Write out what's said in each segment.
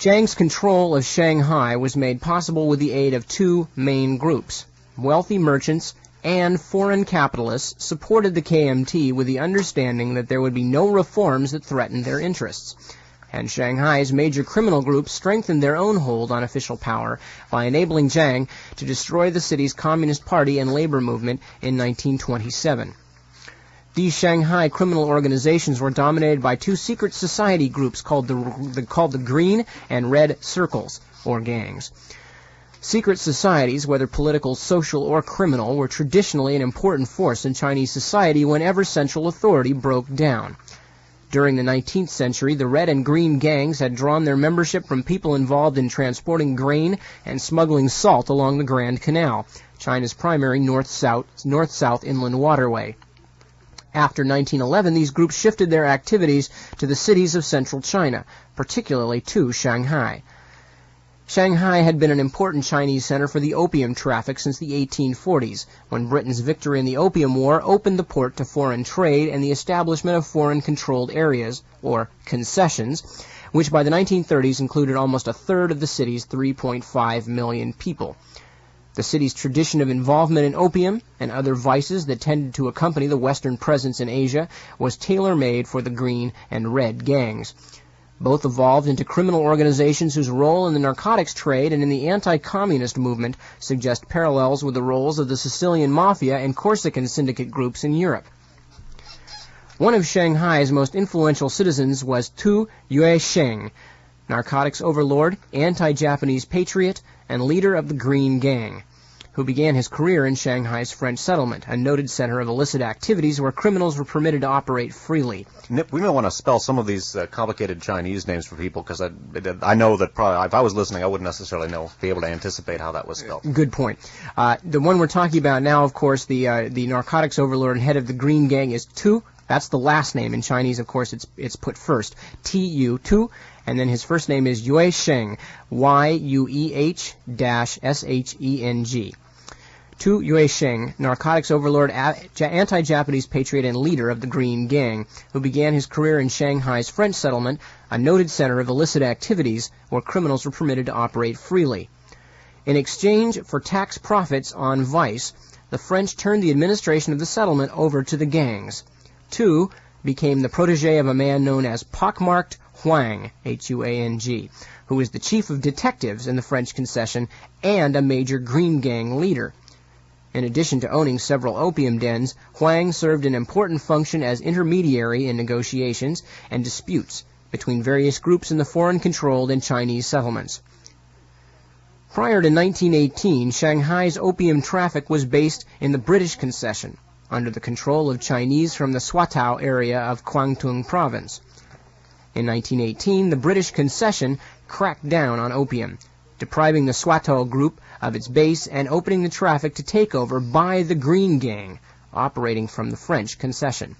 Chiang's control of Shanghai was made possible with the aid of two main groups. Wealthy merchants and foreign capitalists supported the KMT with the understanding that there would be no reforms that threatened their interests. And Shanghai's major criminal groups strengthened their own hold on official power by enabling Chiang to destroy the city's Communist Party and labor movement in 1927. These Shanghai criminal organizations were dominated by two secret society groups called the Green and Red Circles, or gangs. Secret societies, whether political, social, or criminal, were traditionally an important force in Chinese society whenever central authority broke down. During the 19th century, the Red and Green gangs had drawn their membership from people involved in transporting grain and smuggling salt along the Grand Canal, China's primary north-south inland waterway. After 1911, these groups shifted their activities to the cities of central China, particularly to Shanghai. Shanghai had been an important Chinese center for the opium traffic since the 1840s, when Britain's victory in the Opium War opened the port to foreign trade and the establishment of foreign-controlled areas, or concessions, which by the 1930s included almost a third of the city's 3.5 million people. The city's tradition of involvement in opium and other vices that tended to accompany the Western presence in Asia was tailor-made for the Green and Red gangs. Both evolved into criminal organizations whose role in the narcotics trade and in the anti-communist movement suggest parallels with the roles of the Sicilian Mafia and Corsican syndicate groups in Europe. One of Shanghai's most influential citizens was Tu Yuesheng, narcotics overlord, anti-Japanese patriot, and leader of the Green Gang, who began his career in Shanghai's French settlement, a noted center of illicit activities where criminals were permitted to operate freely. Nip, we may want to spell some of these complicated Chinese names for people, because I know that probably if I was listening, I wouldn't necessarily be able to anticipate how that was spelled. Good point. The one we're talking about now, of course, the narcotics overlord and head of the Green Gang is Tu. That's the last name. In Chinese, of course, it's put first. T-U, Tu. And then his first name is Yuesheng, Y-U-E-H-S-H-E-N-G. Tu Yuesheng, narcotics overlord, anti-Japanese patriot, and leader of the Green Gang, who began his career in Shanghai's French settlement, a noted center of illicit activities where criminals were permitted to operate freely. In exchange for tax profits on vice, the French turned the administration of the settlement over to the gangs. Tu became the protege of a man known as Pockmarked Huang, H-U-A-N-G, who is the chief of detectives in the French concession and a major Green Gang leader. In addition to owning several opium dens, Huang served an important function as intermediary in negotiations and disputes between various groups in the foreign-controlled and Chinese settlements. Prior to 1918, Shanghai's opium traffic was based in the British concession, under the control of Chinese from the Swatow area of Kwangtung province. In 1918, the British concession cracked down on opium, depriving the Swatow group of its base and opening the traffic to takeover by the Green Gang, operating from the French concession.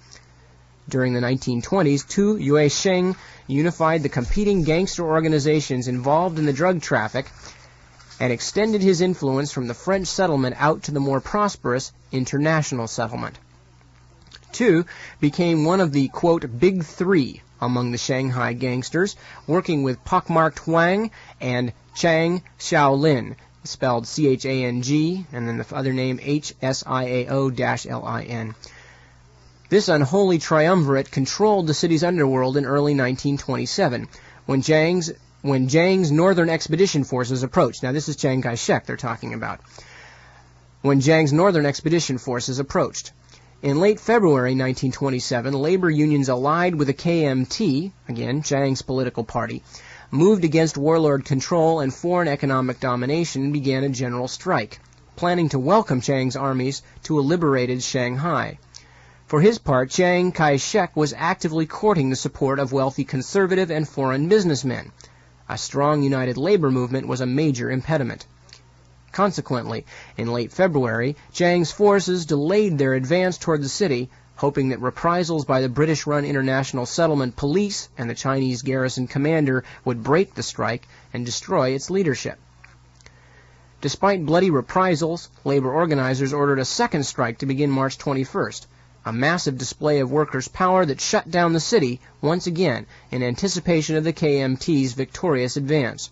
During the 1920s, Tu Yuesheng unified the competing gangster organizations involved in the drug traffic and extended his influence from the French settlement out to the more prosperous international settlement. Tu became one of the, quote, Big Three among the Shanghai gangsters, working with Pockmarked Huang and Chang Xiaolin, spelled C-H-A-N-G, and then the other name H-S-I-A-O-L-I-N. This unholy triumvirate controlled the city's underworld in early 1927, when Jiang's Northern Expedition Forces approached. Now, this is Chiang Kai-shek they're talking about. When Jiang's Northern Expedition Forces approached. In late February 1927, labor unions allied with the KMT, again, Chiang's political party, moved against warlord control and foreign economic domination and began a general strike, planning to welcome Chiang's armies to a liberated Shanghai. For his part, Chiang Kai-shek was actively courting the support of wealthy conservative and foreign businessmen. A strong united labor movement was a major impediment. Consequently, in late February, Chiang's forces delayed their advance toward the city, hoping that reprisals by the British-run International Settlement Police and the Chinese garrison commander would break the strike and destroy its leadership. Despite bloody reprisals, labor organizers ordered a second strike to begin March 21st, a massive display of workers' power that shut down the city once again in anticipation of the KMT's victorious advance.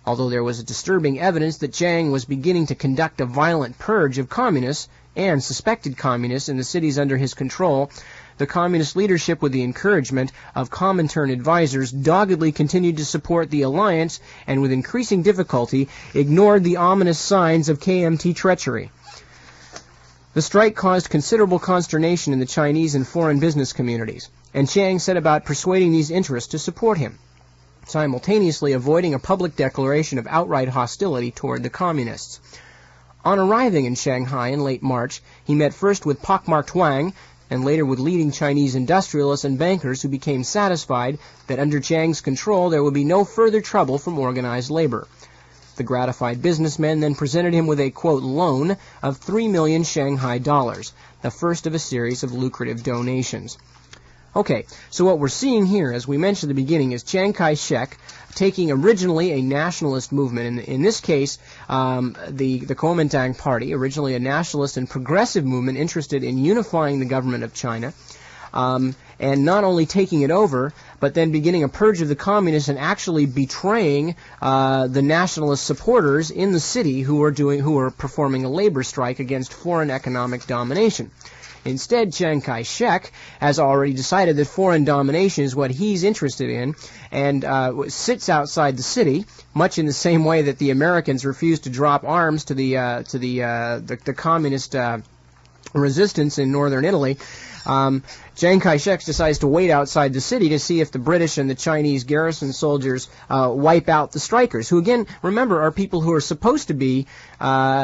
Although there was disturbing evidence that Chiang was beginning to conduct a violent purge of communists and suspected communists in the cities under his control, the communist leadership, with the encouragement of Comintern advisors, doggedly continued to support the alliance and with increasing difficulty ignored the ominous signs of KMT treachery. The strike caused considerable consternation in the Chinese and foreign business communities, and Chiang set about persuading these interests to support him, simultaneously avoiding a public declaration of outright hostility toward the communists. On arriving in Shanghai in late March, he met first with pockmarked Wang, and later with leading Chinese industrialists and bankers who became satisfied that under Chiang's control there would be no further trouble from organized labor. The gratified businessmen then presented him with a, quote, loan of 3 million Shanghai dollars, the first of a series of lucrative donations. Okay, so what we're seeing here, as we mentioned at the beginning, is Chiang Kai-shek taking originally a nationalist movement. In this case, the Kuomintang Party, originally a nationalist and progressive movement interested in unifying the government of China, and not only taking it over, but then beginning a purge of the communists and actually betraying the nationalist supporters in the city who were performing a labor strike against foreign economic domination. Instead, Chiang Kai-shek has already decided that foreign domination is what he's interested in, and sits outside the city, much in the same way that the Americans refused to drop arms to the communist resistance in northern Italy. Chiang Kai-shek decides to wait outside the city to see if the British and the Chinese garrison soldiers wipe out the strikers, who, again, remember, are people who are supposed to be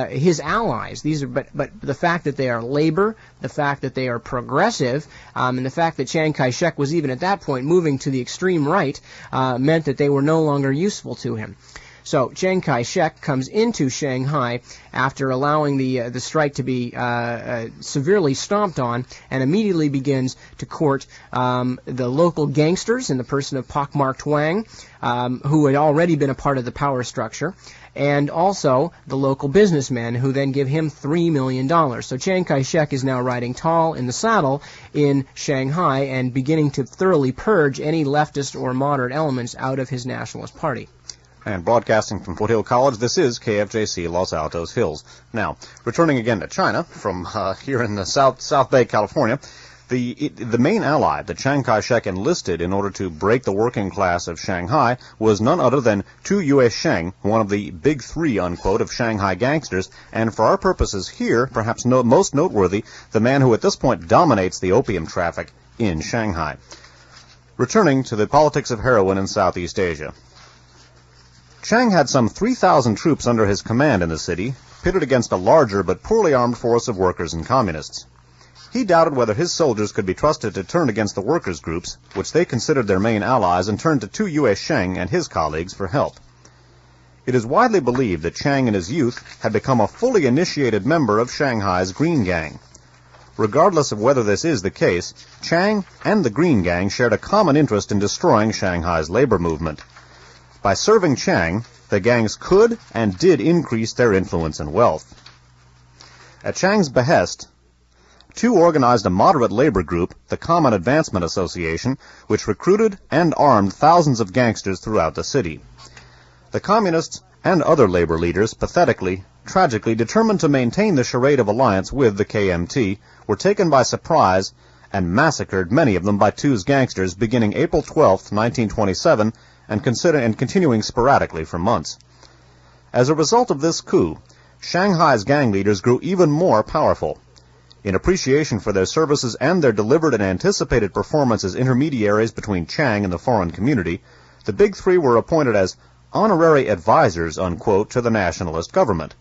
his allies. But the fact that they are labor, the fact that they are progressive, and the fact that Chiang Kai-shek was even at that point moving to the extreme right meant that they were no longer useful to him. So Chiang Kai-shek comes into Shanghai after allowing the strike to be severely stomped on, and immediately begins to court the local gangsters in the person of pockmarked Wang, who had already been a part of the power structure, and also the local businessmen, who then give him $3 million. So Chiang Kai-shek is now riding tall in the saddle in Shanghai and beginning to thoroughly purge any leftist or moderate elements out of his nationalist party. And broadcasting from Foothill College, this is KFJC Los Altos Hills. Now, returning again to China from here in the South Bay, California, the main ally that Chiang Kai-shek enlisted in order to break the working class of Shanghai was none other than Tu Yue-sheng, one of the big three, unquote, of Shanghai gangsters, and for our purposes here, perhaps most noteworthy, the man who at this point dominates the opium traffic in Shanghai. Returning to the politics of heroin in Southeast Asia. Chiang had some 3,000 troops under his command in the city, pitted against a larger but poorly armed force of workers and communists. He doubted whether his soldiers could be trusted to turn against the workers' groups, which they considered their main allies, and turned to Tu Yue-sheng and his colleagues for help. It is widely believed that Chiang in his youth had become a fully initiated member of Shanghai's Green Gang. Regardless of whether this is the case, Chiang and the Green Gang shared a common interest in destroying Shanghai's labor movement. By serving Chiang, the gangs could and did increase their influence and wealth. At Chiang's behest, Tu organized a moderate labor group, the Common Advancement Association, which recruited and armed thousands of gangsters throughout the city. The communists and other labor leaders, tragically determined to maintain the charade of alliance with the KMT, were taken by surprise and massacred, many of them by Tu's gangsters, beginning April 12, 1927, and continuing sporadically for months. As a result of this coup, Shanghai's gang leaders grew even more powerful. In appreciation for their services and their delivered and anticipated performance as intermediaries between Chiang and the foreign community, the Big Three were appointed as honorary advisors, unquote, to the nationalist government.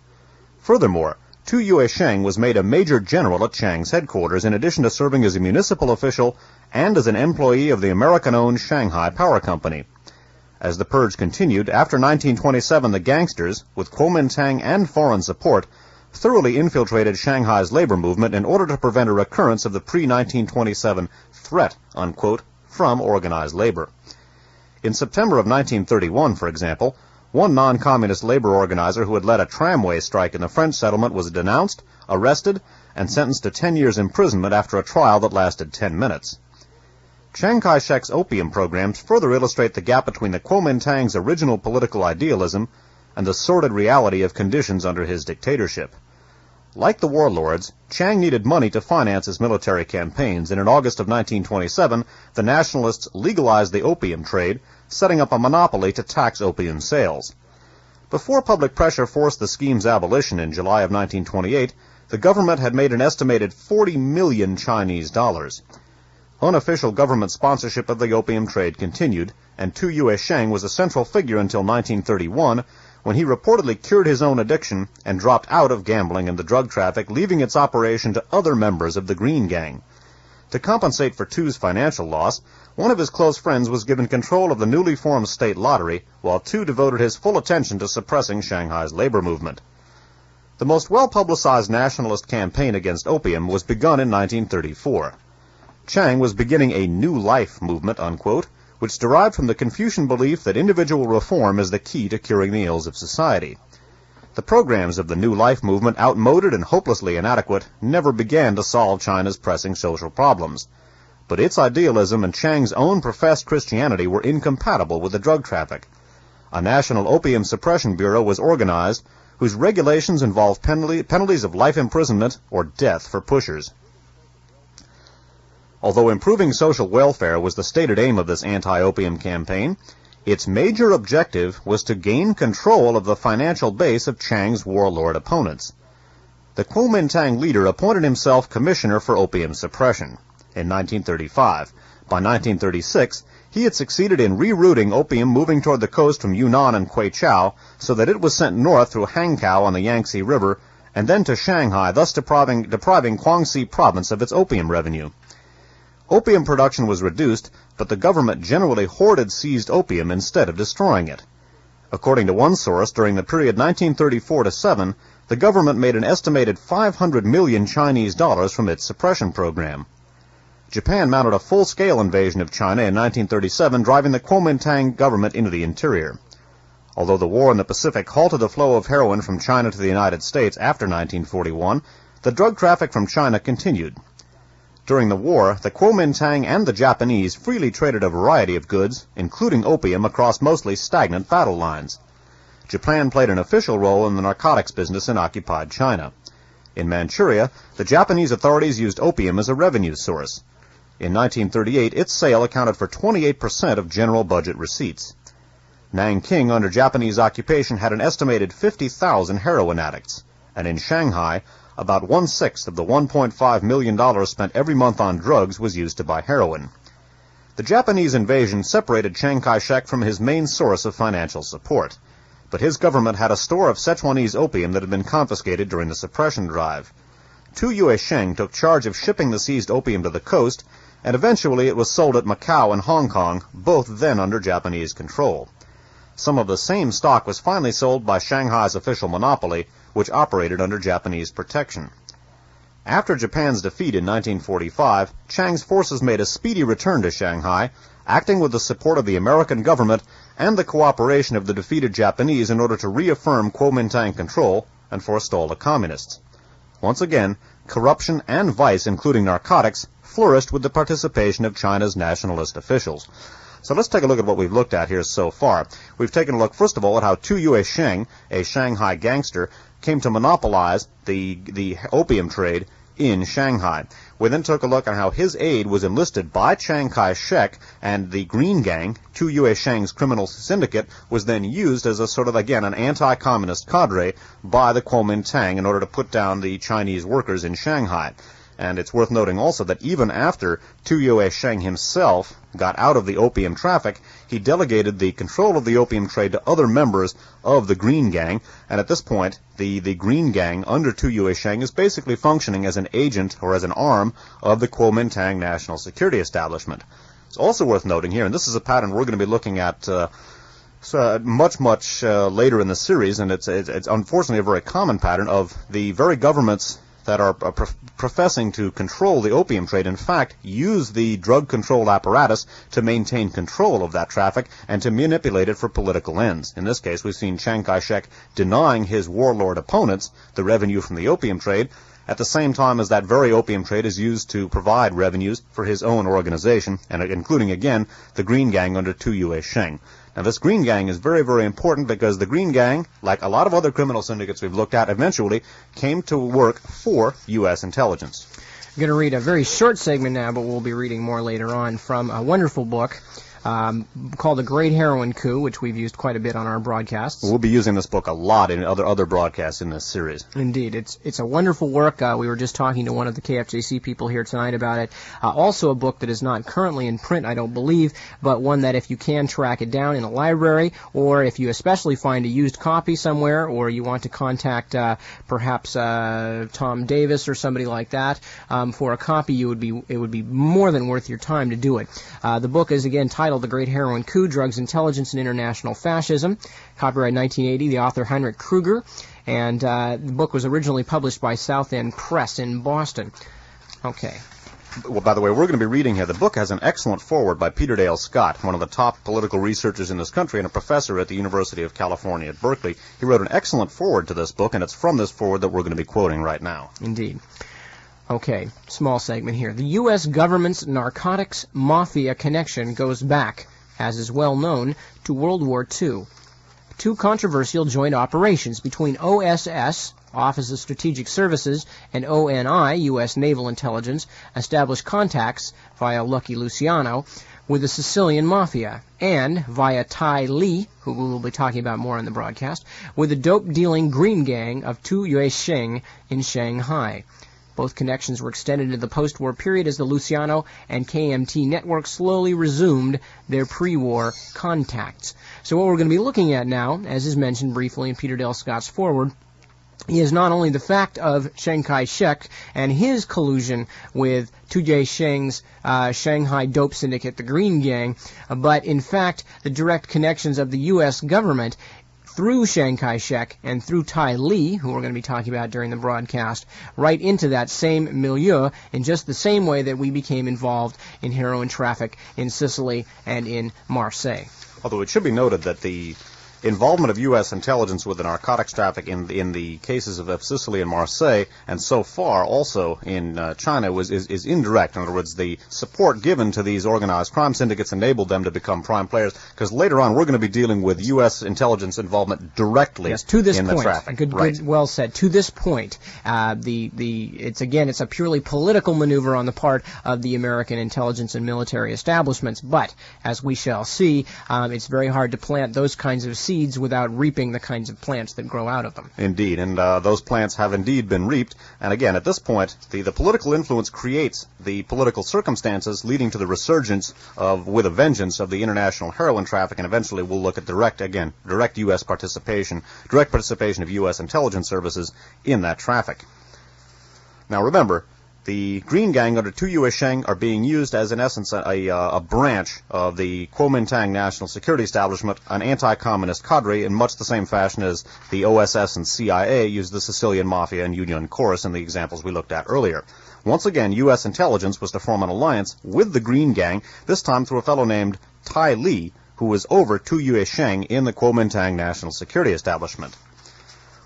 Furthermore, Tu Yue-sheng was made a major general at Chiang's headquarters, in addition to serving as a municipal official and as an employee of the American-owned Shanghai Power Company. As the purge continued, after 1927, the gangsters, with Kuomintang and foreign support, thoroughly infiltrated Shanghai's labor movement in order to prevent a recurrence of the pre-1927 threat, unquote, from organized labor. In September of 1931, for example, one non-communist labor organizer who had led a tramway strike in the French settlement was denounced, arrested, and sentenced to 10 years imprisonment after a trial that lasted 10 minutes. Chiang Kai-shek's opium programs further illustrate the gap between the Kuomintang's original political idealism and the sordid reality of conditions under his dictatorship. Like the warlords, Chiang needed money to finance his military campaigns, and in August of 1927, the nationalists legalized the opium trade, setting up a monopoly to tax opium sales. Before public pressure forced the scheme's abolition in July of 1928, the government had made an estimated 40 million Chinese dollars. Unofficial government sponsorship of the opium trade continued, and Tu Yue-sheng was a central figure until 1931, when he reportedly cured his own addiction and dropped out of gambling and the drug traffic, leaving its operation to other members of the Green Gang. To compensate for Tu's financial loss, one of his close friends was given control of the newly formed state lottery, while Tu devoted his full attention to suppressing Shanghai's labor movement. The most well-publicized nationalist campaign against opium was begun in 1934. Chiang was beginning a new life movement, unquote, which derived from the Confucian belief that individual reform is the key to curing the ills of society. The programs of the New Life movement, outmoded and hopelessly inadequate, never began to solve China's pressing social problems. But its idealism and Chiang's own professed Christianity were incompatible with the drug traffic. A national opium suppression bureau was organized, whose regulations involved penalties of life imprisonment or death for pushers. Although improving social welfare was the stated aim of this anti-opium campaign, its major objective was to gain control of the financial base of Chiang's warlord opponents. The Kuomintang leader appointed himself commissioner for opium suppression in 1935. By 1936, he had succeeded in rerouting opium moving toward the coast from Yunnan and Kweichow so that it was sent north through Hankow on the Yangtze River and then to Shanghai, thus depriving Guangxi province of its opium revenue. Opium production was reduced, but the government generally hoarded seized opium instead of destroying it. According to one source, during the period 1934-7, the government made an estimated 500 million Chinese dollars from its suppression program. Japan mounted a full-scale invasion of China in 1937, driving the Kuomintang government into the interior. Although the war in the Pacific halted the flow of heroin from China to the United States after 1941, the drug traffic from China continued. During the war, the Kuomintang and the Japanese freely traded a variety of goods, including opium, across mostly stagnant battle lines. Japan played an official role in the narcotics business in occupied China. In Manchuria, the Japanese authorities used opium as a revenue source. In 1938, its sale accounted for 28% of general budget receipts. Nanking, under Japanese occupation, had an estimated 50,000 heroin addicts, and in Shanghai, about 1/6 of the $1.5 million spent every month on drugs was used to buy heroin. The Japanese invasion separated Chiang Kai-shek from his main source of financial support, but his government had a store of Sichuanese opium that had been confiscated during the suppression drive. Tu Yue-sheng took charge of shipping the seized opium to the coast, and eventually it was sold at Macau and Hong Kong, both then under Japanese control. Some of the same stock was finally sold by Shanghai's official monopoly, which operated under Japanese protection. After Japan's defeat in 1945, Chiang's forces made a speedy return to Shanghai, acting with the support of the American government and the cooperation of the defeated Japanese in order to reaffirm Kuomintang control and forestall the communists. Once again, corruption and vice, including narcotics, flourished with the participation of China's nationalist officials. So let's take a look at what we've looked at here so far. We've taken a look, first of all, at how Tu Yue-sheng, a Shanghai gangster, came to monopolize the opium trade in Shanghai. We then took a look at how his aid was enlisted by Chiang Kai-shek, and the Green Gang, Tu Yue-sheng's criminal syndicate, was then used as a sort of, again, an anti-communist cadre by the Kuomintang in order to put down the Chinese workers in Shanghai. And it's worth noting also that even after Tu Yue-sheng himself got out of the opium traffic, he delegated the control of the opium trade to other members of the Green Gang, and at this point, the Green Gang under Tu Yue-sheng is basically functioning as an agent or as an arm of the Kuomintang National Security Establishment. It's also worth noting here, and this is a pattern we're going to be looking at much later in the series, and it's unfortunately a very common pattern of the very governments that are professing to control the opium trade, in fact, use the drug control apparatus to maintain control of that traffic and to manipulate it for political ends. In this case, we've seen Chiang Kai-shek denying his warlord opponents the revenue from the opium trade, at the same time as that very opium trade is used to provide revenues for his own organization, and including, again, the Green Gang under Tu Yue Sheng. Now, this Green Gang is very, very important because the Green Gang, like a lot of other criminal syndicates we've looked at, eventually came to work for U.S. intelligence. I'm going to read a very short segment now, but we'll be reading more later on from a wonderful book called The Great Heroin Coup, which we've used quite a bit on our broadcasts. We'll be using this book a lot in other broadcasts in this series. Indeed. It's a wonderful work. We were just talking to one of the KFJC people here tonight about it. Also a book that is not currently in print, I don't believe, but one that if you can track it down in a library, or if you especially find a used copy somewhere, or you want to contact perhaps Tom Davis or somebody like that for a copy, it would be more than worth your time to do it. The book is, again, titled The Great Heroin Coup, Drugs, Intelligence, and International Fascism. Copyright 1980, the author Heinrich Kruger, and the book was originally published by South End Press in Boston. Okay. Well, by the way, we're going to be reading here. The book has an excellent foreword by Peter Dale Scott, one of the top political researchers in this country and a professor at the University of California at Berkeley. He wrote an excellent foreword to this book, and it's from this foreword that we're going to be quoting right now. Indeed. Okay, small segment here. The U.S. government's narcotics mafia connection goes back, as is well known, to World War II. Two controversial joint operations between OSS, Office of Strategic Services, and ONI, U.S. Naval Intelligence, established contacts via Lucky Luciano with the Sicilian Mafia, and via Tai Li, who we will be talking about more on the broadcast, with the dope-dealing Green Gang of Tu Yue Sheng in Shanghai. Both connections were extended into the post-war period as the Luciano and KMT networks slowly resumed their pre-war contacts. So what we're going to be looking at now, as is mentioned briefly in Peter Dale Scott's foreword, is not only the fact of Chiang Kai-shek and his collusion with Tu Yue Sheng's Shanghai dope syndicate, the Green Gang, but in fact the direct connections of the U.S. government through Chiang Kai-shek and through Tai Li, who we're going to be talking about during the broadcast, right into that same milieu in just the same way that we became involved in heroin traffic in Sicily and in Marseille. Although it should be noted that the involvement of U.S. intelligence with the narcotics traffic in the cases of Sicily and Marseille, and so far also in China, is indirect. In other words, the support given to these organized crime syndicates enabled them to become prime players, because later on we're going to be dealing with U.S. intelligence involvement directly to this in point. The traffic. Good, well said. To this point, it's a purely political maneuver on the part of the American intelligence and military establishments, but as we shall see, it's very hard to plant those kinds of seeds without reaping the kinds of plants that grow out of them. Indeed, and those plants have indeed been reaped. And again, at this point, the political influence creates the political circumstances leading to the resurgence with a vengeance of the international heroin traffic, and eventually we'll look at direct U.S. participation of U.S. intelligence services in that traffic. Now remember, the Green Gang under Tu Yue Sheng are being used as, in essence, a branch of the Kuomintang National Security Establishment, an anti-communist cadre in much the same fashion as the OSS and CIA used the Sicilian Mafia and Union Chorus in the examples we looked at earlier. Once again, U.S. intelligence was to form an alliance with the Green Gang, this time through a fellow named Tai Li, who was over Tu Yue Sheng in the Kuomintang National Security Establishment.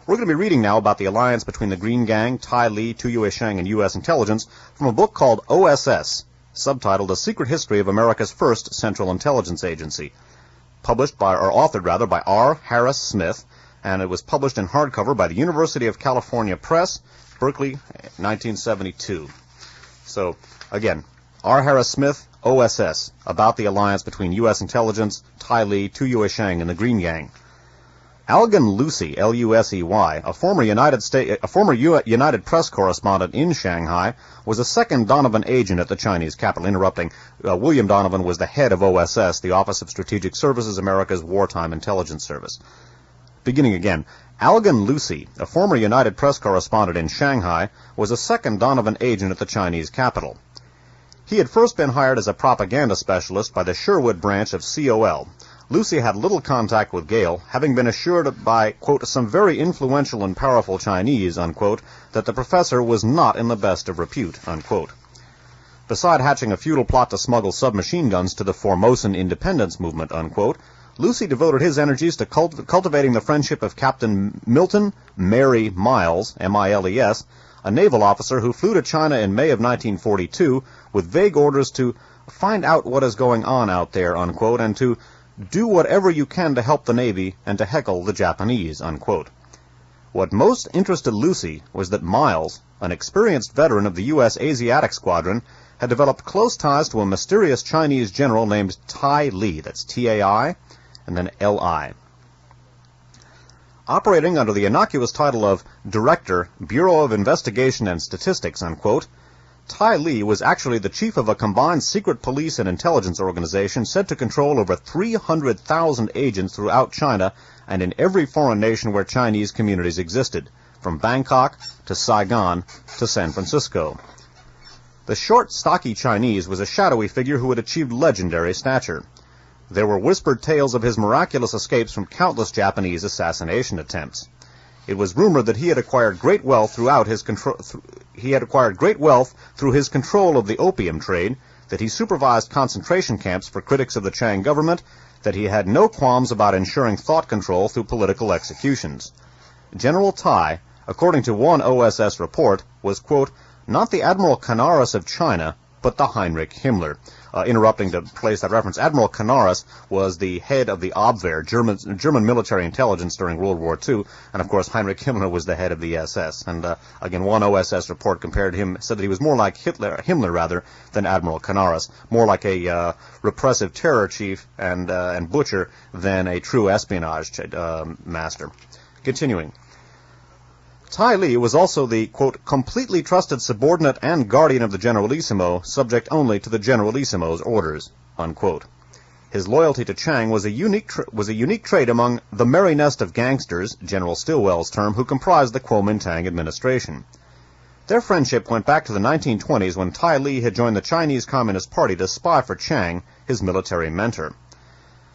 We're going to be reading now about the alliance between the Green Gang, Tai Li, Tu Yue Sheng, and U.S. intelligence from a book called OSS, subtitled A Secret History of America's First Central Intelligence Agency, authored by R. Harris Smith, and it was published in hardcover by the University of California Press, Berkeley, 1972. So, again, R. Harris Smith, OSS, about the alliance between U.S. intelligence, Tai Li, Tu Yue Sheng, and the Green Gang. Algan Lucy, L-U-S-E-Y, a former United Press correspondent in Shanghai, was a second Donovan agent at the Chinese capital. William Donovan was the head of OSS, the Office of Strategic Services, America's wartime intelligence service. Beginning again, Algan Lucy, a former United Press correspondent in Shanghai, was a second Donovan agent at the Chinese capital. He had first been hired as a propaganda specialist by the Sherwood branch of COL. Lucy had little contact with Gale, having been assured by, quote, some very influential and powerful Chinese, unquote, that the professor was not in the best of repute, unquote. Beside hatching a futile plot to smuggle submachine guns to the Formosan independence movement, unquote, Lucy devoted his energies to cultivating the friendship of Captain Milton Mary Miles, M-I-L-E-S, a naval officer who flew to China in May of 1942 with vague orders to find out what is going on out there, unquote, and to do whatever you can to help the Navy and to heckle the Japanese, unquote. What most interested Lucy was that Miles, an experienced veteran of the U.S. Asiatic Squadron, had developed close ties to a mysterious Chinese general named Tai Li, that's T-A-I, and then L-I. Operating under the innocuous title of Director, Bureau of Investigation and Statistics, unquote, Tai Li was actually the chief of a combined secret police and intelligence organization said to control over 300,000 agents throughout China and in every foreign nation where Chinese communities existed, from Bangkok to Saigon to San Francisco. The short, stocky Chinese was a shadowy figure who had achieved legendary stature. There were whispered tales of his miraculous escapes from countless Japanese assassination attempts. It was rumored that he had acquired great wealth through his control of the opium trade, that he supervised concentration camps for critics of the Chiang government, that he had no qualms about ensuring thought control through political executions. General Tai, according to one OSS report, was, quote, not the Admiral Canaris of China, but the Heinrich Himmler. Interrupting to place that reference, Admiral Canaris was the head of the Abwehr, German military intelligence during World War II, and of course Heinrich Himmler was the head of the SS. And again, one OSS report compared him, said that he was more like Himmler rather than Admiral Canaris, more like a repressive terror chief and butcher than a true espionage master. Continuing. Tai Li was also the, quote, completely trusted subordinate and guardian of the Generalissimo, subject only to the Generalissimo's orders, unquote. His loyalty to Chiang was a unique trait among the merry nest of gangsters, General Stilwell's term, who comprised the Kuomintang administration. Their friendship went back to the 1920s when Tai Li had joined the Chinese Communist Party to spy for Chiang, his military mentor.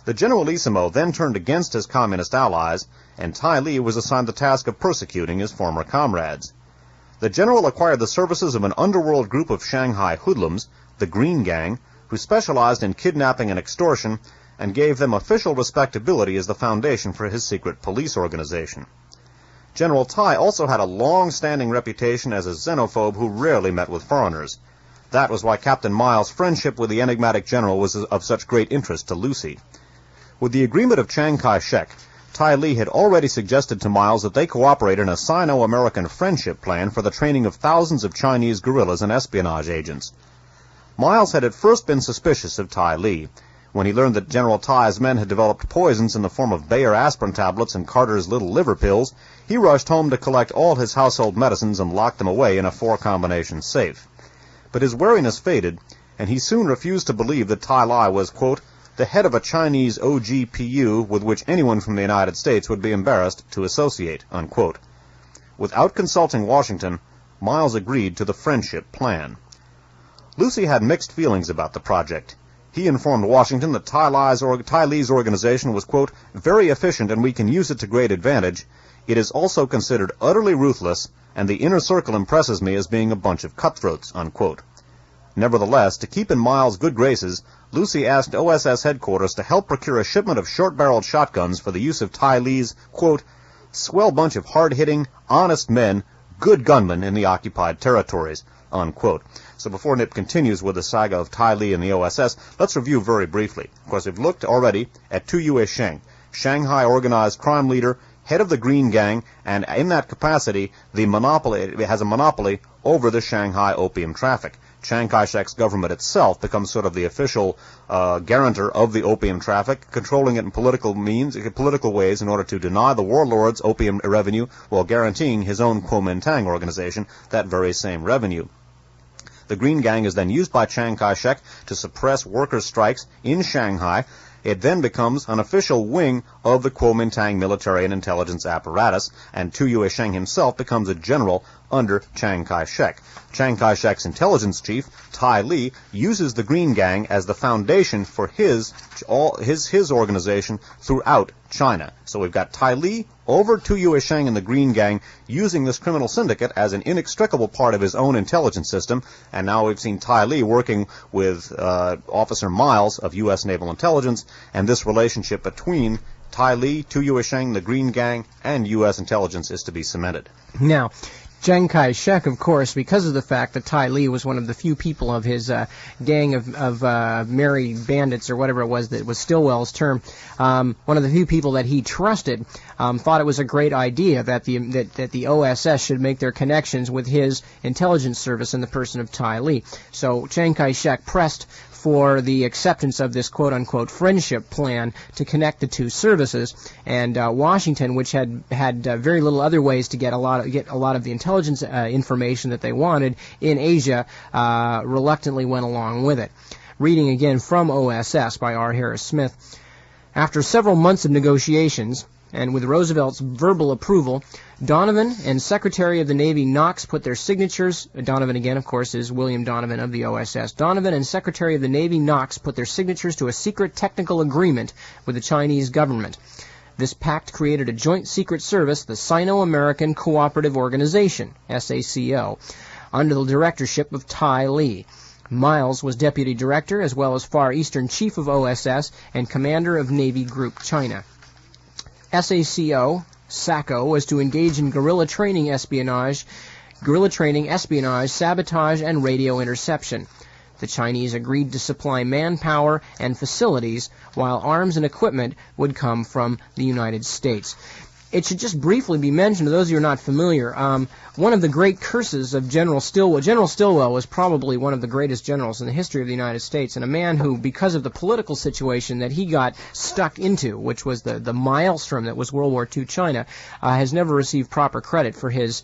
The Generalissimo then turned against his communist allies, and Tai Li was assigned the task of persecuting his former comrades. The general acquired the services of an underworld group of Shanghai hoodlums, the Green Gang, who specialized in kidnapping and extortion, and gave them official respectability as the foundation for his secret police organization. General Tai also had a long-standing reputation as a xenophobe who rarely met with foreigners. That was why Captain Miles' friendship with the enigmatic general was of such great interest to Lucy. With the agreement of Chiang Kai-shek, Tai Li had already suggested to Miles that they cooperate in a Sino-American friendship plan for the training of thousands of Chinese guerrillas and espionage agents. Miles had at first been suspicious of Tai Li. When he learned that General Tai's men had developed poisons in the form of Bayer aspirin tablets and Carter's little liver pills, he rushed home to collect all his household medicines and lock them away in a 4-combination safe. But his wariness faded, and he soon refused to believe that Tai Li was, quote, the head of a Chinese OGPU with which anyone from the United States would be embarrassed to associate, unquote. Without consulting Washington, Miles agreed to the friendship plan. Lucy had mixed feelings about the project. He informed Washington that Tai Li's organization was, quote, very efficient and we can use it to great advantage. It is also considered utterly ruthless, and the inner circle impresses me as being a bunch of cutthroats, unquote. Nevertheless, to keep in Miles' good graces, Lucy asked OSS headquarters to help procure a shipment of short-barreled shotguns for the use of Tai Li's, quote, swell bunch of hard-hitting, honest men, good gunmen in the occupied territories, unquote. So before Nip continues with the saga of Tai Li and the OSS, let's review very briefly. Of course, we've looked already at Tu Yue Sheng, Shanghai organized crime leader, head of the Green Gang, and in that capacity, it has a monopoly over the Shanghai opium traffic. Chiang Kai-shek's government itself becomes sort of the official guarantor of the opium traffic, controlling it in political ways in order to deny the warlords opium revenue while guaranteeing his own Kuomintang organization that very same revenue. The Green Gang is then used by Chiang Kai-shek to suppress workers' strikes in Shanghai. It then becomes an official wing of the Kuomintang military and intelligence apparatus, and Tu Yue Sheng himself becomes a general under Chiang Kai-shek. Chiang Kai-shek's intelligence chief, Tai Li, uses the Green Gang as the foundation for his organization throughout China. So we've got Tai Li over Tu Yue Sheng and the Green Gang using this criminal syndicate as an inextricable part of his own intelligence system, and now we've seen Tai Li working with Officer Miles of U.S. Naval Intelligence, and this relationship between Tai Li, Tu Yue Sheng, the Green Gang, and U.S. intelligence is to be cemented. Now, Chiang Kai-shek, of course, because of the fact that Ty Lee was one of the few people of his gang of merry bandits, or whatever it was that was Stilwell's term, one of the few people that he trusted, thought it was a great idea that the OSS should make their connections with his intelligence service in the person of Ty Lee. So Chiang Kai-shek pressed for the acceptance of this quote-unquote friendship plan to connect the two services, and Washington, which had very little other ways to get a lot of the intelligence information that they wanted in Asia, reluctantly went along with it. Reading again from OSS by R. Harris Smith. After several months of negotiations, and with Roosevelt's verbal approval, Donovan and Secretary of the Navy Knox put their signatures, Donovan again, of course, is William Donovan of the OSS. Donovan and Secretary of the Navy Knox put their signatures to a secret technical agreement with the Chinese government. This pact created a joint secret service, the Sino-American Cooperative Organization, SACO, under the directorship of Ty Lee. Miles was deputy director, as well as Far Eastern chief of OSS and commander of Navy Group China. SACO was to engage in guerrilla training, espionage, sabotage, and radio interception. The Chinese agreed to supply manpower and facilities, while arms and equipment would come from the United States. It should just briefly be mentioned, to those of you who are not familiar, one of the great curses of General Stilwell. General Stilwell was probably one of the greatest generals in the history of the United States, and a man who, because of the political situation that he got stuck into, which was the maelstrom that was World War II China, has never received proper credit for his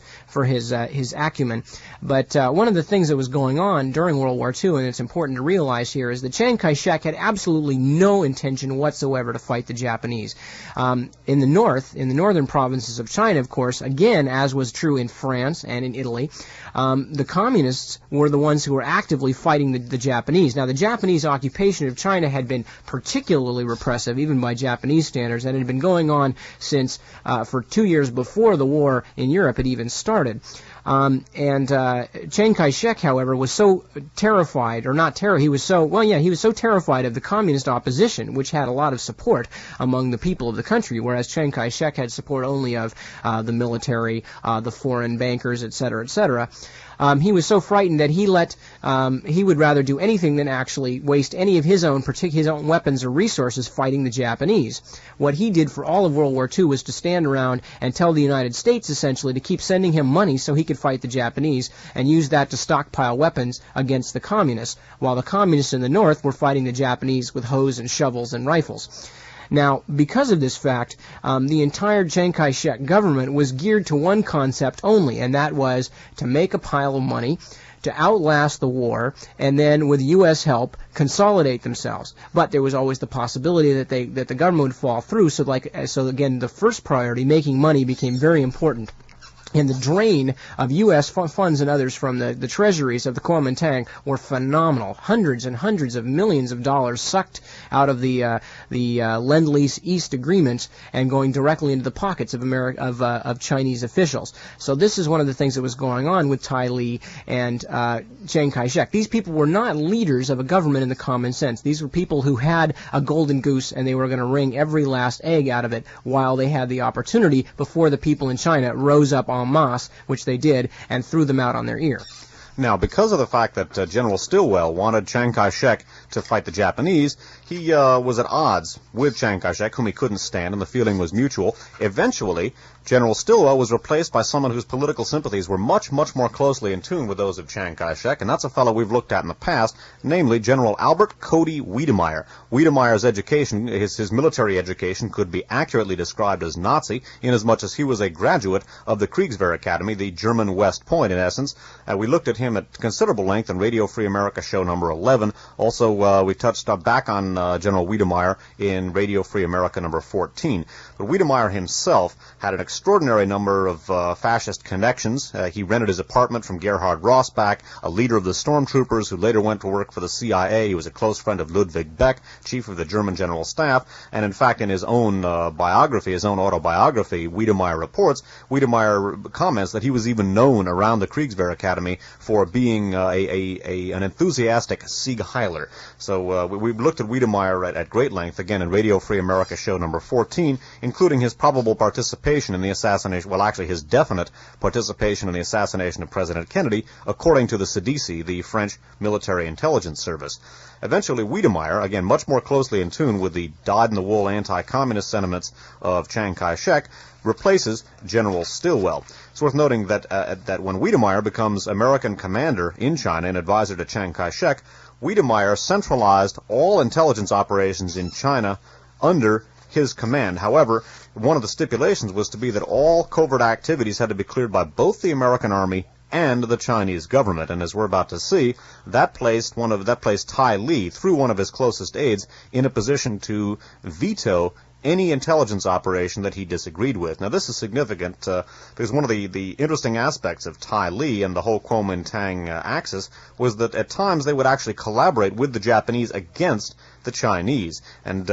acumen. But one of the things that was going on during World War II, and it's important to realize here, is that Chiang Kai-shek had absolutely no intention whatsoever to fight the Japanese. In the northern provinces of China, of course, again, as was true in France and in Italy, the communists were the ones who were actively fighting the Japanese. Now, the Japanese occupation of China had been particularly repressive, even by Japanese standards, and it had been going on since for 2 years before the war in Europe had even started. Chiang Kai-shek, however, was so terrified, he was so terrified of the communist opposition, which had a lot of support among the people of the country, whereas Chiang Kai-shek had support only of the military, the foreign bankers, etc., etc. He was so frightened that he would rather do anything than actually waste any of his own weapons or resources fighting the Japanese. What he did for all of World War II was to stand around and tell the United States, essentially, to keep sending him money so he could fight the Japanese, and use that to stockpile weapons against the communists, while the communists in the north were fighting the Japanese with hoes and shovels and rifles. Now, because of this fact, the entire Chiang Kai-shek government was geared to one concept only, and that was to make a pile of money, to outlast the war, and then, with U.S. help, consolidate themselves. But there was always the possibility that the government would fall through, so again, the first priority, making money, became very important. And the drain of U.S. funds and others from the treasuries of the Kuomintang were phenomenal. Hundreds and hundreds of millions of dollars sucked out of the Lend-Lease East agreements and going directly into the pockets of Chinese officials. So this is one of the things that was going on with Ty Lee and Chiang Kai-shek. These people were not leaders of a government in the common sense. These were people who had a golden goose, and they were going to wring every last egg out of it while they had the opportunity before the people in China rose up en masse, which they did, and threw them out on their ear. Now, because of the fact that General Stilwell wanted Chiang Kai-shek to fight the Japanese, he was at odds with Chiang Kai-shek, whom he couldn't stand, and the feeling was mutual. Eventually, General Stilwell was replaced by someone whose political sympathies were much, much more closely in tune with those of Chiang Kai-shek, and that's a fellow we've looked at in the past, namely General Albert Cody Wiedemeyer. Wiedemeyer's education, his military education, could be accurately described as Nazi, inasmuch as he was a graduate of the Kriegswehr Academy, the German West Point, in essence. We looked at him at considerable length in Radio Free America show number 11. Also, we touched back on General Wiedemeyer in Radio Free America number 14. But Wiedemeyer himself had an extraordinary number of fascist connections. He rented his apartment from Gerhard Rossbach, a leader of the stormtroopers who later went to work for the CIA. He was a close friend of Ludwig Beck, chief of the German General Staff, and in fact in his own biography, his own autobiography, Wiedemeyer reports, Wiedemeyer comments that he was even known around the Kriegswehr Academy for being an enthusiastic Sieg Heiler. So we've looked at Wiedemeyer Wiedemeyer at great length, again in Radio Free America show number 14, including his probable participation in the assassination, well actually his definite participation in the assassination of President Kennedy, according to the CDC, the French Military Intelligence Service. Eventually, Wiedemeyer, again much more closely in tune with the dyed-in-the-wool anti-communist sentiments of Chiang Kai-shek, replaces General Stilwell. It's worth noting that when Wiedemeyer becomes American commander in China and advisor to Chiang Kai-shek, Wiedemeyer centralized all intelligence operations in China under his command. However, one of the stipulations was to be that all covert activities had to be cleared by both the American Army and the Chinese government. And as we're about to see, that placed Tai Li, through one of his closest aides, in a position to veto any intelligence operation that he disagreed with. Now, this is significant because one of the interesting aspects of Tai Li and the whole Kuomintang axis was that at times they would actually collaborate with the Japanese against the Chinese. And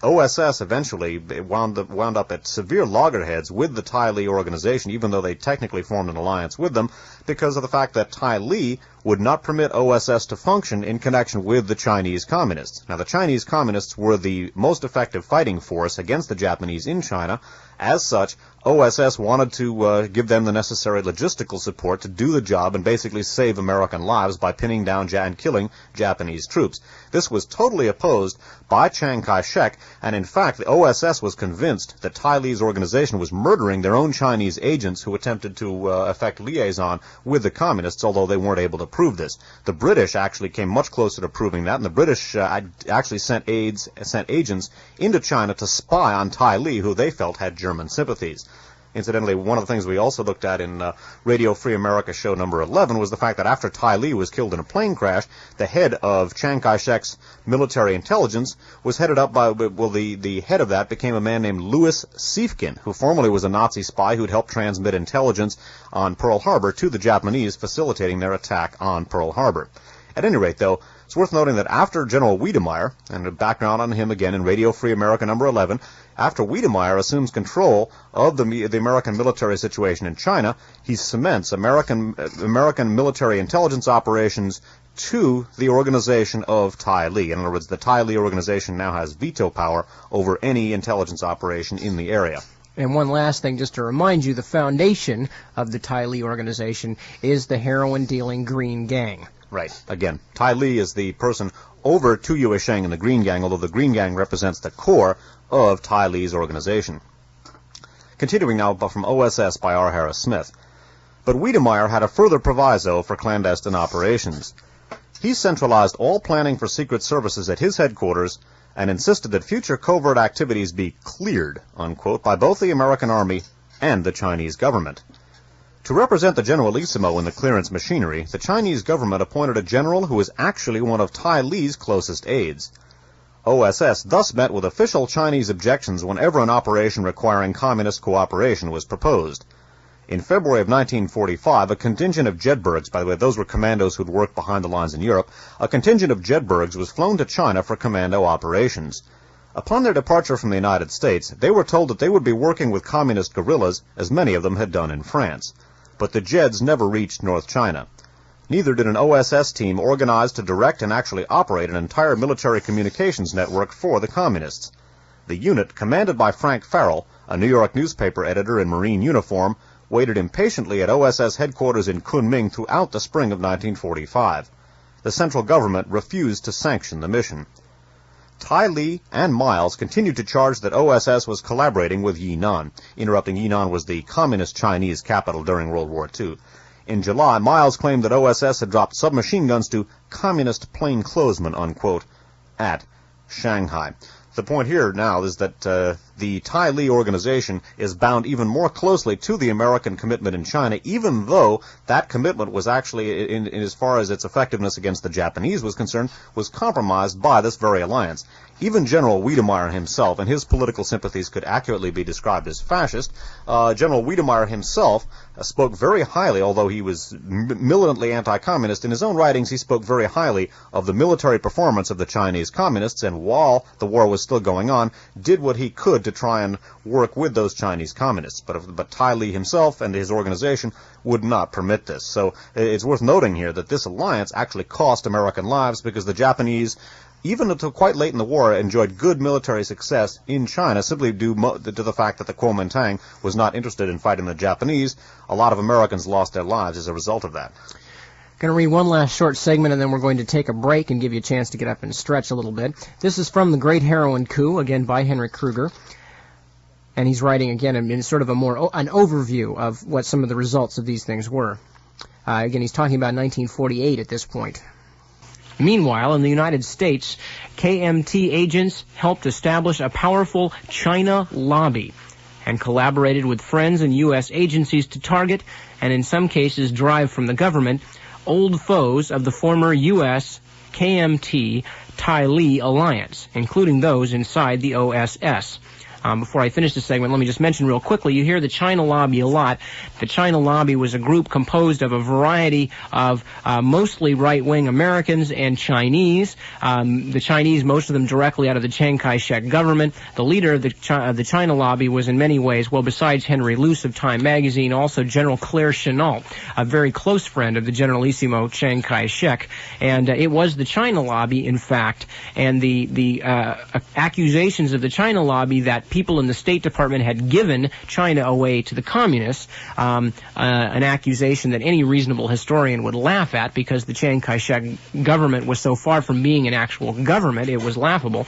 OSS eventually wound up at severe loggerheads with the Tai Li organization, even though they technically formed an alliance with them, because of the fact that Tai Li would not permit OSS to function in connection with the Chinese Communists. Now, the Chinese Communists were the most effective fighting force against the Japanese in China. As such, OSS wanted to give them the necessary logistical support to do the job and basically save American lives by pinning down and killing Japanese troops. This was totally opposed by Chiang Kai-shek, and in fact, the OSS was convinced that Tai Li's organization was murdering their own Chinese agents who attempted to effect liaison with the Communists, although they weren't able to prove this. The British actually came much closer to proving that, and the British actually sent agents into China to spy on Tai Li, who they felt had German sympathies. Incidentally, one of the things we also looked at in Radio Free America show number 11 was the fact that after Tai Li was killed in a plane crash, the head of Chiang Kai-shek's military intelligence was headed up by, well, the head of that became a man named Louis Siefkin, who formerly was a Nazi spy who'd helped transmit intelligence on Pearl Harbor to the Japanese, facilitating their attack on Pearl Harbor. At any rate, though, it's worth noting that after General Wiedemeyer, and a background on him again in Radio Free America number 11, after Wiedemeyer assumes control of the American military situation in China, he cements American military intelligence operations to the organization of Tai Li. In other words, the Tai Li organization now has veto power over any intelligence operation in the area. And one last thing, just to remind you, the foundation of the Tai Li organization is the heroin-dealing Green Gang. Right. Again, Tai Li is the person over Tu Yuesheng in the Green Gang, although the Green Gang represents the core of Tai Li's organization. Continuing now from OSS by R. Harris Smith. But Wiedemeyer had a further proviso for clandestine operations. He centralized all planning for secret services at his headquarters and insisted that future covert activities be cleared, unquote, by both the American Army and the Chinese government. To represent the Generalissimo in the clearance machinery, the Chinese government appointed a general who was actually one of Tai Li's closest aides. OSS thus met with official Chinese objections whenever an operation requiring communist cooperation was proposed. In February of 1945, a contingent of Jedburghs, by the way, those were commandos who'd worked behind the lines in Europe, a contingent of Jedburghs was flown to China for commando operations. Upon their departure from the United States, they were told that they would be working with communist guerrillas, as many of them had done in France. But the Jeds never reached North China. Neither did an OSS team organized to direct and actually operate an entire military communications network for the Communists. The unit, commanded by Frank Farrell, a New York newspaper editor in Marine uniform, waited impatiently at OSS headquarters in Kunming throughout the spring of 1945. The central government refused to sanction the mission. Tai Li and Miles continued to charge that OSS was collaborating with Yinan. Interrupting, Yinan was the communist Chinese capital during World War II. In July, Miles claimed that OSS had dropped submachine guns to communist plainclothesmen, unquote, at Shanghai. The point here now is that the Tai Li organization is bound even more closely to the American commitment in China, even though that commitment was actually, in as far as its effectiveness against the Japanese was concerned, was compromised by this very alliance. Even General Wiedemeyer himself, and his political sympathies could accurately be described as fascist, General Wiedemeyer himself spoke very highly, although he was militantly anti-communist, in his own writings he spoke very highly of the military performance of the Chinese communists, and while the war was still going on, did what he could to try and work with those Chinese communists. But Tai Li himself and his organization would not permit this. So it's worth noting here that this alliance actually cost American lives because the Japanese even until quite late in the war, enjoyed good military success in China, simply due to the fact that the Kuomintang was not interested in fighting the Japanese. A lot of Americans lost their lives as a result of that. Going to read one last short segment, and then we're going to take a break and give you a chance to get up and stretch a little bit. This is from The Great Heroin Coup, again by Henry Kruger. And he's writing, again, in sort of an overview of what some of the results of these things were. Again, he's talking about 1948 at this point. Meanwhile, in the United States, KMT agents helped establish a powerful China lobby and collaborated with friends and U.S. agencies to target, and in some cases drive from the government, old foes of the former U.S. KMT-Tai-Li alliance, including those inside the OSS. Before I finish this segment, let me just mention real quickly, you hear the China Lobby a lot. The China Lobby was a group composed of a variety of mostly right-wing Americans and Chinese. The Chinese, most of them directly out of the Chiang Kai-shek government. The leader of the China Lobby was in many ways, well, besides Henry Luce of Time magazine, also General Claire Chennault, a very close friend of the Generalissimo Chiang Kai-shek. And it was the China Lobby, in fact, and the accusations of the China Lobby that people in the State Department had given China away to the communists, an accusation that any reasonable historian would laugh at because the Chiang Kai-shek government was so far from being an actual government, it was laughable.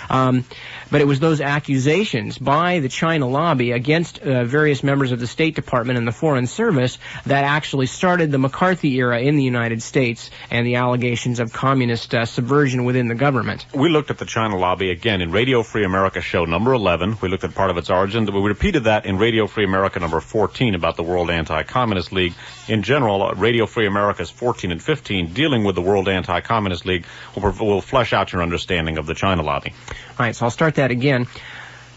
But it was those accusations by the China Lobby against various members of the State Department and the Foreign Service that actually started the McCarthy era in the United States and the allegations of communist subversion within the government. We looked at the China Lobby again in Radio Free America show number 11. We looked at part of its origin. We repeated that in Radio Free America number 14 about the World Anti-Communist League. In general, Radio Free America's 14 and 15 dealing with the World Anti-Communist League will flesh out your understanding of the China Lobby. All right, so I'll start that again.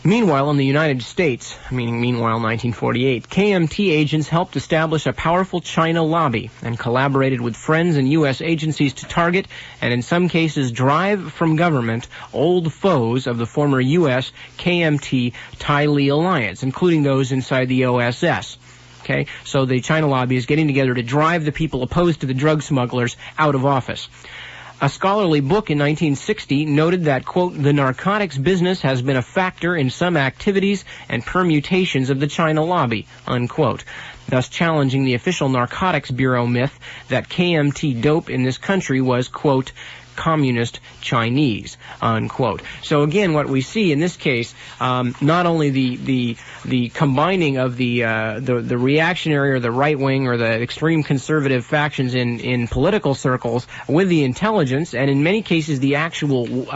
Meanwhile, in the United States, meanwhile 1948, KMT agents helped establish a powerful China lobby and collaborated with friends and U.S. agencies to target and in some cases drive from government old foes of the former U.S. KMT-Tai-Li alliance, including those inside the OSS. Okay, so the China lobby is getting together to drive the people opposed to the drug smugglers out of office. A scholarly book in 1960 noted that, quote, the narcotics business has been a factor in some activities and permutations of the China lobby, unquote, thus challenging the official Narcotics Bureau myth that KMT dope in this country was, quote, communist Chinese, unquote. So again, what we see in this case, not only the combining of the reactionary or the right wing or the extreme conservative factions in political circles with the intelligence, and in many cases the actual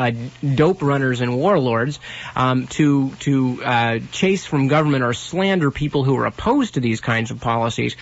dope runners and warlords, to chase from government or slander people who are opposed to these kinds of policies.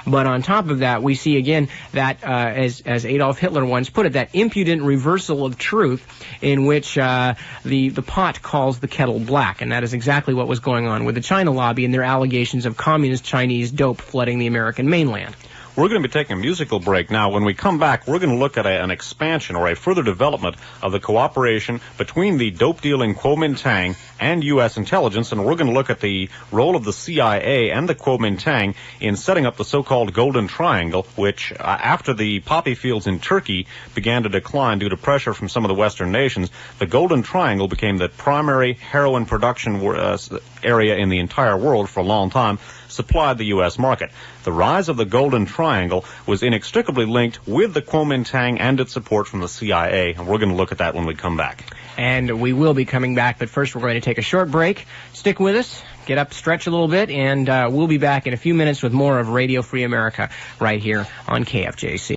But on top of that, we see again that, as Adolf Hitler once put it, that impudent reversal of truth in which the pot calls the kettle black. And that is exactly what was going on with the China lobby and their allegations of communist Chinese dope flooding the American mainland. We're going to be taking a musical break now. When we come back, we're going to look at an expansion or a further development of the cooperation between the dope-dealing Kuomintang and U.S. intelligence, and we're going to look at the role of the CIA and the Kuomintang in setting up the so-called Golden Triangle, which, after the poppy fields in Turkey began to decline due to pressure from some of the Western nations, the Golden Triangle became the primary heroin production area in the entire world for a long time, supplied the U.S. market. The rise of the Golden Triangle was inextricably linked with the Kuomintang and its support from the CIA, and we're going to look at that when we come back. And we will be coming back, but first we're going to take a short break. Stick with us, get up, stretch a little bit, and we'll be back in a few minutes with more of Radio Free America right here on KFJC.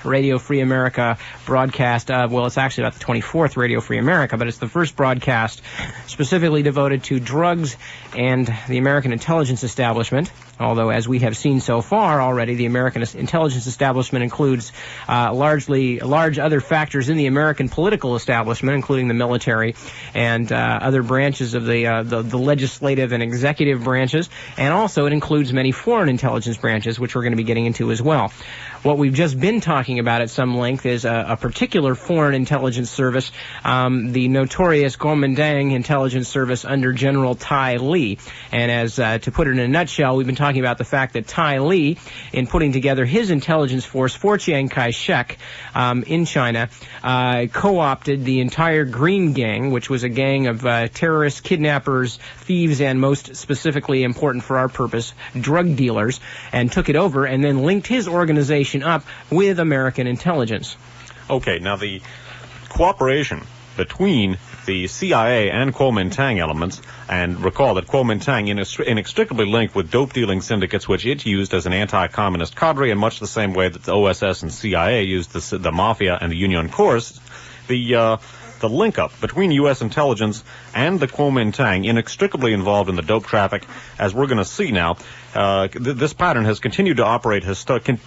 Radio Free America broadcast of, well, it's actually about the 24th Radio Free America, but it's the first broadcast specifically devoted to drugs and the American intelligence establishment. Although, as we have seen so far already, the American intelligence establishment includes large other factors in the American political establishment, including the military and other branches of the legislative and executive branches, and also it includes many foreign intelligence branches, which we're going to be getting into as well. What we've just been talking talking about at some length is a particular foreign intelligence service, the notorious Kuomintang intelligence service under General Tai Li. And as to put it in a nutshell, we've been talking about the fact that Tai Li, in putting together his intelligence force for Chiang Kai-shek in China, co-opted the entire Green Gang, which was a gang of terrorists, kidnappers, thieves, and most specifically important for our purpose, drug dealers, and took it over and then linked his organization up with American intelligence. Okay, now the cooperation between the CIA and Kuomintang elements, and recall that Kuomintang inextricably linked with dope-dealing syndicates which it used as an anti-communist cadre in much the same way that the OSS and CIA used the mafia and the Union Corps. The link-up between U.S. intelligence and the Kuomintang, inextricably involved in the dope traffic, as we're going to see now, this pattern has continued to operate historically,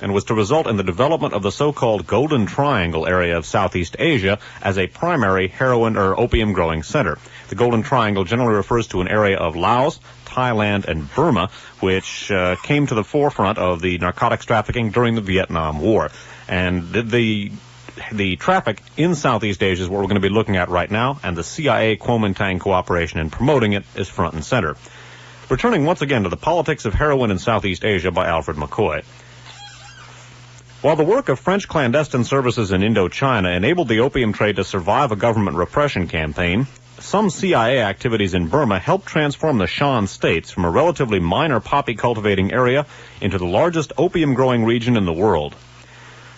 and was to result in the development of the so-called Golden Triangle area of Southeast Asia as a primary heroin or opium-growing center. The Golden Triangle generally refers to an area of Laos, Thailand, and Burma, which came to the forefront of the narcotics trafficking during the Vietnam War. And the traffic in Southeast Asia is what we're going to be looking at right now, and the CIA-Kuomintang cooperation in promoting it is front and center. Returning once again to the politics of heroin in Southeast Asia by Alfred McCoy. While the work of French clandestine services in Indochina enabled the opium trade to survive a government repression campaign, some CIA activities in Burma helped transform the Shan states from a relatively minor poppy cultivating area into the largest opium-growing region in the world.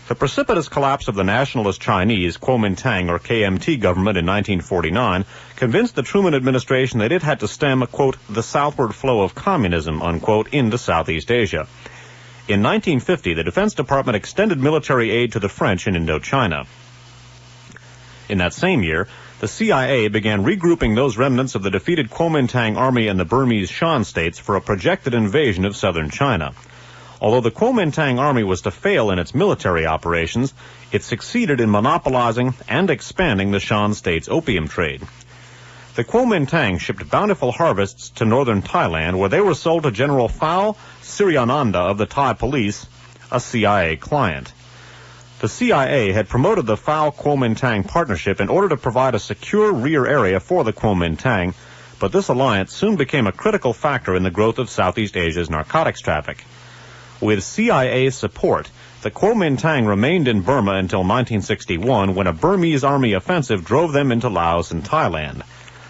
The precipitous collapse of the nationalist Chinese Kuomintang or KMT government in 1949 convinced the Truman administration that it had to stem, quote, the southward flow of communism, unquote, into Southeast Asia. In 1950, the Defense Department extended military aid to the French in Indochina. In that same year, the CIA began regrouping those remnants of the defeated Kuomintang army in the Burmese Shan states for a projected invasion of southern China. Although the Kuomintang army was to fail in its military operations, it succeeded in monopolizing and expanding the Shan states' opium trade. The Kuomintang shipped bountiful harvests to northern Thailand, where they were sold to General Phao Siriananda of the Thai police, a CIA client. The CIA had promoted the Phao-Kuomintang partnership in order to provide a secure rear area for the Kuomintang, but this alliance soon became a critical factor in the growth of Southeast Asia's narcotics traffic. With CIA support, the Kuomintang remained in Burma until 1961, when a Burmese army offensive drove them into Laos and Thailand.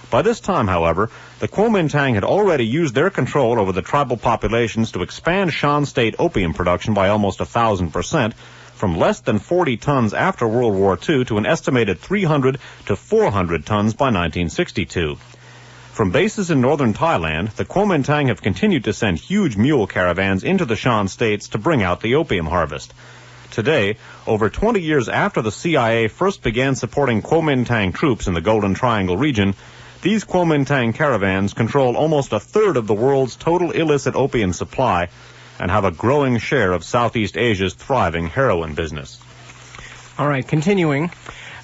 By this time, however, the Kuomintang had already used their control over the tribal populations to expand Shan state opium production by almost 1,000%, from less than 40 tons after World War II to an estimated 300 to 400 tons by 1962. From bases in northern Thailand, the Kuomintang have continued to send huge mule caravans into the Shan states to bring out the opium harvest. Today, over 20 years after the CIA first began supporting Kuomintang troops in the Golden Triangle region, these Kuomintang caravans control almost a third of the world's total illicit opium supply and have a growing share of Southeast Asia's thriving heroin business. All right, continuing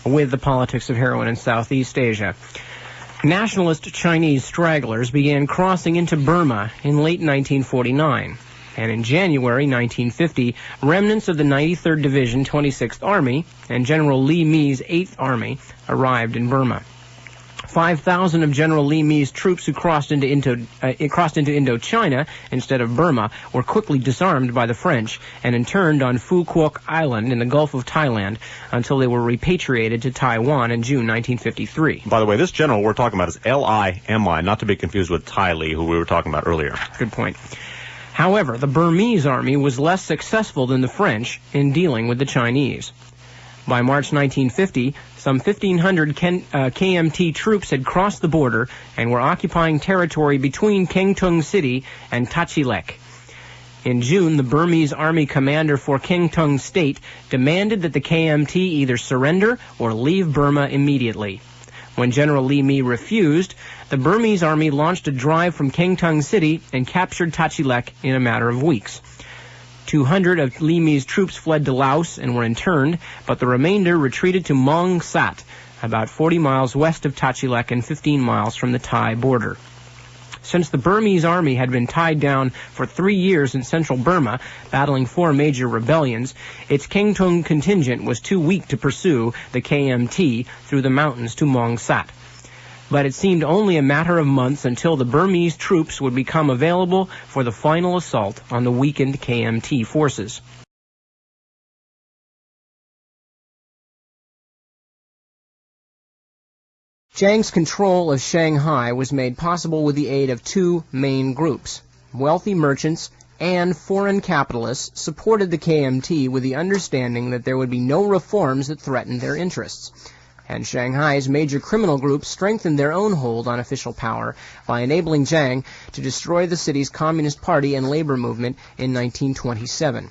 with the politics of heroin in Southeast Asia. Nationalist Chinese stragglers began crossing into Burma in late 1949, and in January 1950, remnants of the 93rd Division 26th Army and General Li Me's 8th Army arrived in Burma. 5,000 of General Li Me's troops who crossed into Indochina instead of Burma were quickly disarmed by the French and interned on Phu Quoc Island in the Gulf of Thailand until they were repatriated to Taiwan in June 1953. By the way, this general we're talking about is L-I-M-I, not to be confused with Tai Li, who we were talking about earlier. Good point. However, the Burmese army was less successful than the French in dealing with the Chinese. By March 1950, some 1,500 KMT troops had crossed the border and were occupying territory between Kengtung City and Tachilek. In June, the Burmese army commander for Kengtung State demanded that the KMT either surrender or leave Burma immediately. When General Li Me refused, the Burmese army launched a drive from Kengtung City and captured Tachilek in a matter of weeks. 200 of Li Me's troops fled to Laos and were interned, but the remainder retreated to Mong Sat, about 40 miles west of Tachilek and 15 miles from the Thai border. Since the Burmese army had been tied down for 3 years in central Burma, battling 4 major rebellions, its Kengtung contingent was too weak to pursue the KMT through the mountains to Mong Sat. But it seemed only a matter of months until the Burmese troops would become available for the final assault on the weakened KMT forces. Chiang's control of Shanghai was made possible with the aid of 2 main groups. Wealthy merchants and foreign capitalists supported the KMT with the understanding that there would be no reforms that threatened their interests. And Shanghai's major criminal groups strengthened their own hold on official power by enabling Chiang to destroy the city's Communist Party and labor movement in 1927.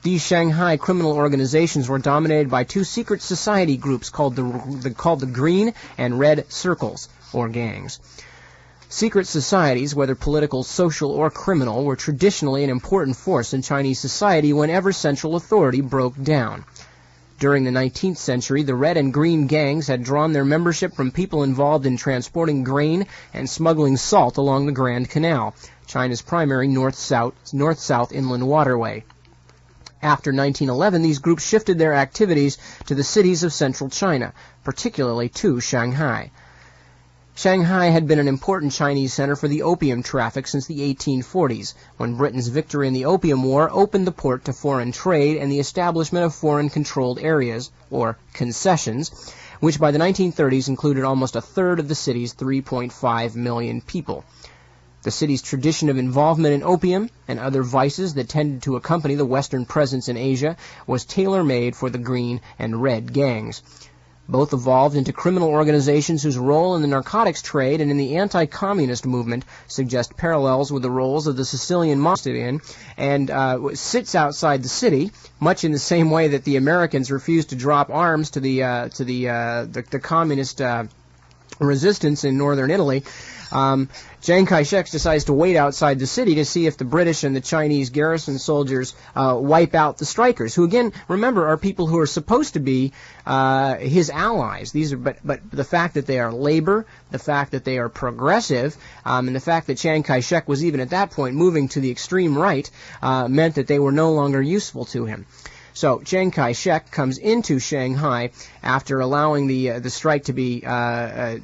These Shanghai criminal organizations were dominated by 2 secret society groups called the Green and Red Circles, or gangs. Secret societies, whether political, social, or criminal, were traditionally an important force in Chinese society whenever central authority broke down. During the 19th century, the Red and Green gangs had drawn their membership from people involved in transporting grain and smuggling salt along the Grand Canal, China's primary north-south inland waterway. After 1911, these groups shifted their activities to the cities of central China, particularly to Shanghai. Shanghai had been an important Chinese center for the opium traffic since the 1840s, when Britain's victory in the Opium War opened the port to foreign trade and the establishment of foreign-controlled areas, or concessions, which by the 1930s included almost a third of the city's 3.5 million people. The city's tradition of involvement in opium and other vices that tended to accompany the Western presence in Asia was tailor-made for the Green and Red gangs. Both evolved into criminal organizations whose role in the narcotics trade and in the anti-communist movement suggest parallels with the roles of the Sicilian mafia, and sits outside the city, much in the same way that the Americans refused to drop arms to the communist resistance in northern Italy. Chiang Kai-shek decides to wait outside the city to see if the British and the Chinese garrison soldiers wipe out the strikers, who again, remember, are people who are supposed to be his allies. But the fact that they are labor, the fact that they are progressive, and the fact that Chiang Kai-shek was even at that point moving to the extreme right meant that they were no longer useful to him. So Chiang Kai-shek comes into Shanghai after allowing the strike to be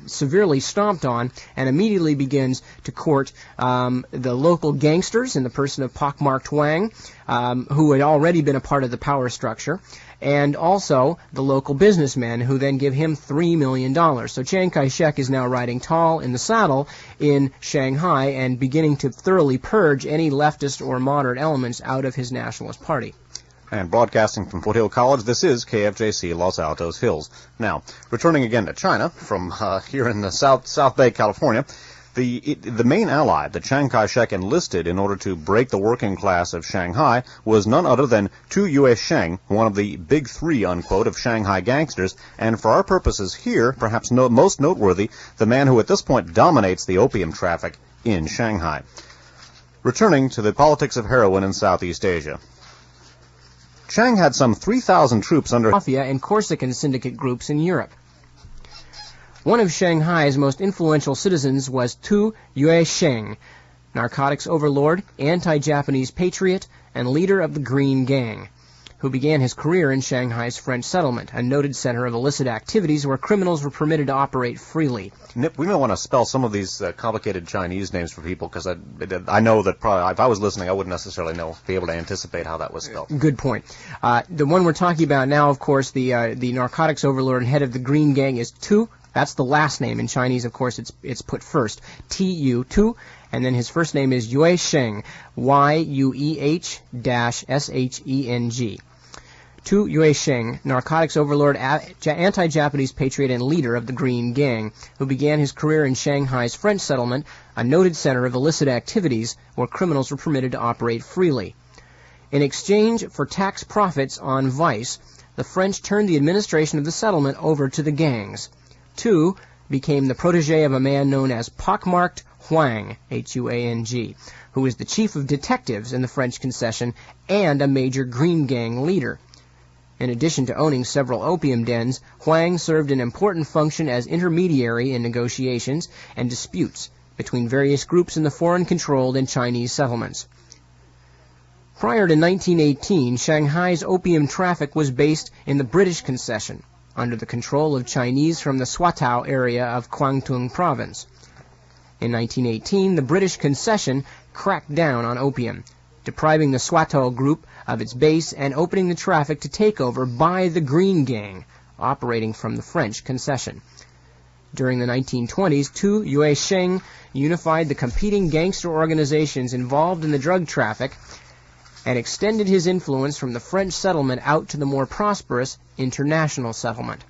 severely stomped on, and immediately begins to court the local gangsters in the person of pockmarked Huang, who had already been a part of the power structure, and also the local businessmen, who then give him $3 million. So Chiang Kai-shek is now riding tall in the saddle in Shanghai and beginning to thoroughly purge any leftist or moderate elements out of his nationalist party. And broadcasting from Foothill College, this is KFJC Los Altos Hills. Now, returning again to China from here in the South Bay, California, the main ally that Chiang Kai-shek enlisted in order to break the working class of Shanghai was none other than Tu Yue Sheng, one of the big 3, unquote, of Shanghai gangsters, and for our purposes here, perhaps most noteworthy, the man who at this point dominates the opium traffic in Shanghai. Returning to the politics of heroin in Southeast Asia. Chiang had some 3,000 troops under mafia and Corsican syndicate groups in Europe. One of Shanghai's most influential citizens was Tu Yue Sheng, narcotics overlord, anti-Japanese patriot, and leader of the Green Gang, who began his career in Shanghai's French settlement, a noted center of illicit activities where criminals were permitted to operate freely. Nip, we may want to spell some of these complicated Chinese names for people, because I know that probably if I was listening, I wouldn't necessarily be able to anticipate how that was spelled. Good point. The one we're talking about now, of course, the narcotics overlord and head of the Green Gang is Tu. That's the last name. In Chinese, of course, it's put first. T-U, Tu. And then his first name is Yue Sheng, Y-U-E-H-S-H-E-N-G. Tu Yue Sheng, narcotics overlord, anti-Japanese patriot, and leader of the Green Gang, who began his career in Shanghai's French settlement, a noted center of illicit activities where criminals were permitted to operate freely. In exchange for tax profits on vice, the French turned the administration of the settlement over to the gangs. Tu became the protege of a man known as Pockmarked Huang, H-U-A-N-G, who was the chief of detectives in the French concession and a major Green Gang leader. In addition to owning several opium dens, Huang served an important function as intermediary in negotiations and disputes between various groups in the foreign-controlled and Chinese settlements. Prior to 1918, Shanghai's opium traffic was based in the British concession, under the control of Chinese from the Swatow area of Kwangtung province. In 1918, the British concession cracked down on opium, depriving the Swatow group of its base and opening the traffic to takeover by the Green Gang, operating from the French concession. During the 1920s, Tu Yuesheng unified the competing gangster organizations involved in the drug traffic and extended his influence from the French settlement out to the more prosperous international settlement.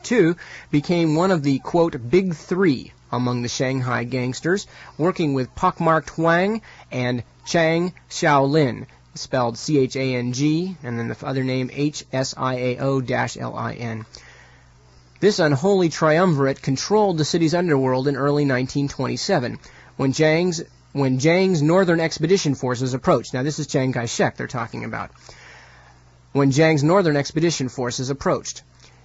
Tu became one of the, quote, Big Three among the Shanghai gangsters, working with pockmarked Huang and Chang Xiaolin, spelled C-H-A-N-G, and then the other name H-S-I-A-O-L-I-N. This unholy triumvirate controlled the city's underworld in early 1927, when Jiang's northern expedition forces approached. Now, this is Chiang Kai-shek they're talking about. When Jiang's northern expedition forces approached.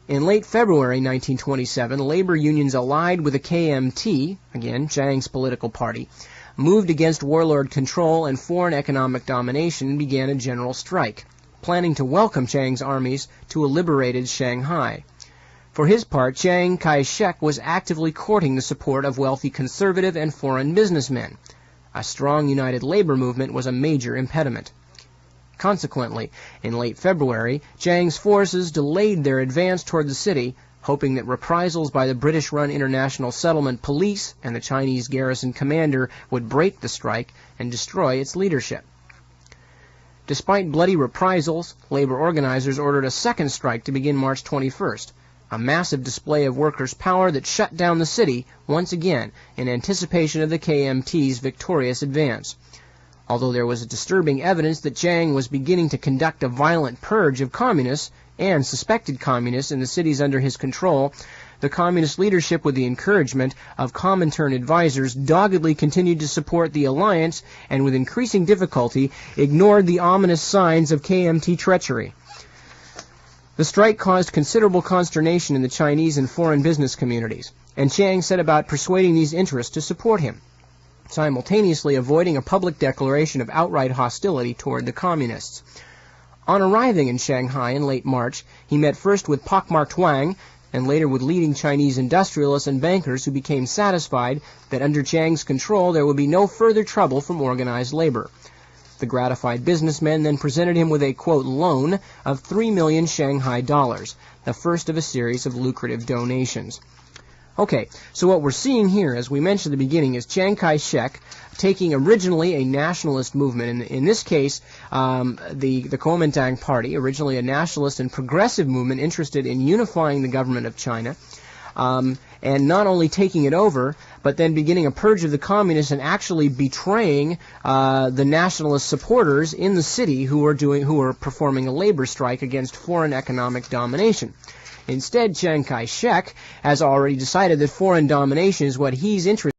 In late February 1927, labor unions allied with the KMT, again, Jiang's political party, moved against warlord control and foreign economic domination and began a general strike, planning to welcome Chiang's armies to a liberated Shanghai. For his part, Chiang Kai-shek was actively courting the support of wealthy conservative and foreign businessmen. A strong united labor movement was a major impediment. Consequently, in late February, Jiang's forces delayed their advance toward the city, hoping that reprisals by the British-run International Settlement Police and the Chinese garrison commander would break the strike and destroy its leadership. Despite bloody reprisals, labor organizers ordered a second strike to begin March 21st, a massive display of workers' power that shut down the city once again in anticipation of the KMT's victorious advance. Although there was disturbing evidence that Jiang was beginning to conduct a violent purge of communists and suspected communists in the cities under his control, the communist leadership, with the encouragement of Comintern advisors, doggedly continued to support the alliance and with increasing difficulty ignored the ominous signs of KMT treachery. The strike caused considerable consternation in the Chinese and foreign business communities, and Chiang set about persuading these interests to support him, simultaneously avoiding a public declaration of outright hostility toward the communists. On arriving in Shanghai in late March, he met first with pockmarked Huang, and later with leading Chinese industrialists and bankers who became satisfied that under Chiang's control there would be no further trouble from organized labor. The gratified businessmen then presented him with a, quote, loan of 3 million Shanghai dollars, the first of a series of lucrative donations. Okay, so what we're seeing here, as we mentioned at the beginning, is Chiang Kai-shek taking originally a nationalist movement. In this case, the Kuomintang Party, originally a nationalist and progressive movement interested in unifying the government of China, and not only taking it over, but then beginning a purge of the communists and actually betraying the nationalist supporters in the city who were performing a labor strike against foreign economic domination. Instead, Chiang Kai-shek has already decided that foreign domination is what he's interested in.